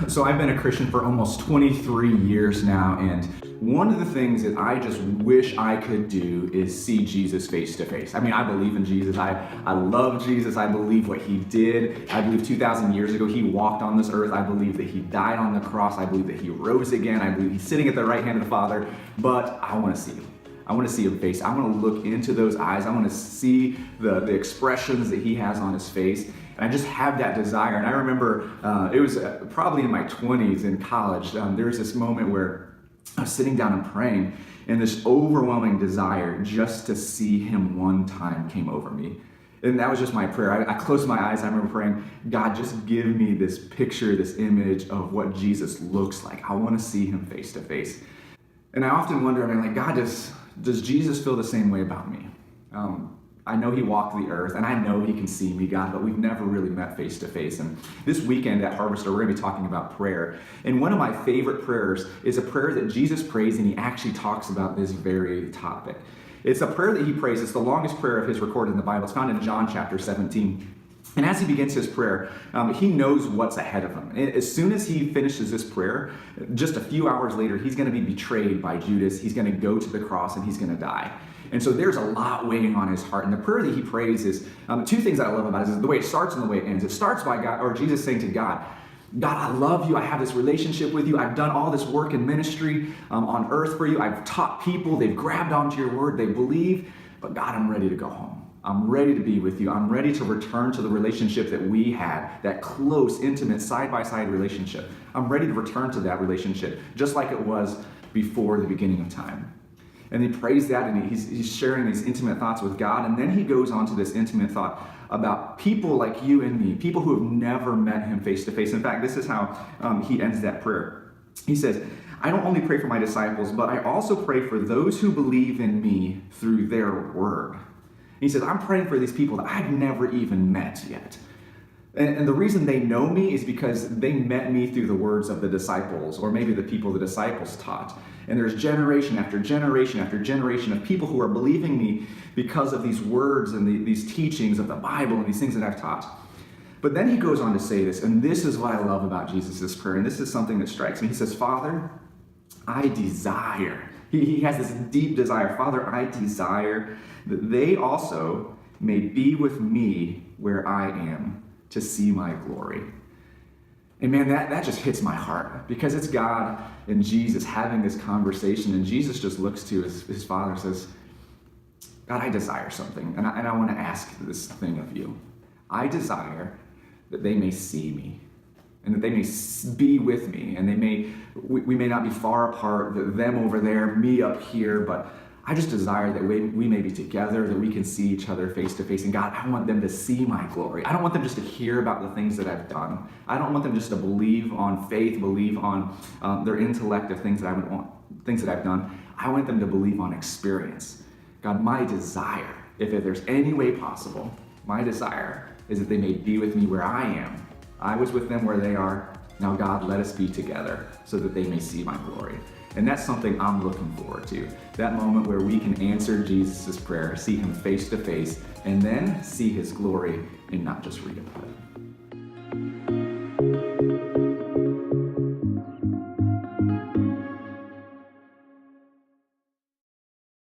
So I've been a Christian for almost 23 years now, and one of the things that I just wish I could do is see Jesus face to face. I mean, I believe in Jesus. I love Jesus. I believe what he did. I believe 2,000 years ago he walked on this earth. I believe that he died on the cross. I believe that he rose again. I believe he's sitting at the right hand of the Father. But I want to see him. I want to see him face. I want to look into those eyes. I want to see the expressions that he has on his face. And I just have that desire. And I remember it was probably in my 20s in college. There was this moment where I was sitting down and praying, and this overwhelming desire just to see him one time came over me. And that was just my prayer. I closed my eyes. I remember praying, God, just give me this picture, this image of what Jesus looks like. I want to see him face to face. And I often wonder, I mean, like, God, does Jesus feel the same way about me? I know he walked the earth, and I know he can see me, God, but we've never really met face to face. And this weekend at Harvester, we're going to be talking about prayer. And one of my favorite prayers is a prayer that Jesus prays, and he actually talks about this very topic. It's a prayer that he prays. It's the longest prayer of his recorded in the Bible. It's found in John chapter 17. And as he begins his prayer, he knows what's ahead of him. And as soon as he finishes this prayer, just a few hours later, he's going to be betrayed by Judas. He's going to go to the cross, and he's going to die. And so there's a lot weighing on his heart. And the prayer that he prays is, two things that I love about it is the way it starts and the way it ends. It starts by God, or Jesus saying to God, God, I love you. I have this relationship with you. I've done all this work in ministry on earth for you. I've taught people. They've grabbed onto your word. They believe. But God, I'm ready to go home. I'm ready to be with you. I'm ready to return to the relationship that we had, that close, intimate, side-by-side relationship. I'm ready to return to that relationship, just like it was before the beginning of time. And he prays that, and he's sharing these intimate thoughts with God. And then he goes on to this intimate thought about people like you and me, people who have never met him face to face. In fact, this is how he ends that prayer. He says, I don't only pray for my disciples, but I also pray for those who believe in me through their word. He says, I'm praying for these people that I've never even met yet. And the reason they know me is because they met me through the words of the disciples, or maybe the people the disciples taught. And there's generation after generation after generation of people who are believing me because of these words and these teachings of the Bible and these things that I've taught. But then he goes on to say this, and this is what I love about Jesus' prayer, and this is something that strikes me. He says, Father, I desire. He has this deep desire. Father, I desire that they also may be with me where I am, to see my glory. And man, that just hits my heart, because it's God and Jesus having this conversation, and Jesus just looks to his Father and says, God, I desire something, and I want to ask this thing of you. I desire that they may see me, and that they may be with me, and we may not be far apart, them over there, me up here, but I just desire that we may be together, that we can see each other face to face. And God, I want them to see my glory. I don't want them just to hear about the things that I've done. I don't want them just to believe on faith, believe on their intellect of things that I've done. I want them to believe on experience. God, my desire, if there's any way possible, my desire is that they may be with me where I am. I was with them where they are. Now, God, let us be together so that they may see my glory. And that's something I'm looking forward to. That moment where we can answer Jesus' prayer, see him face to face, and then see his glory and not just read about it.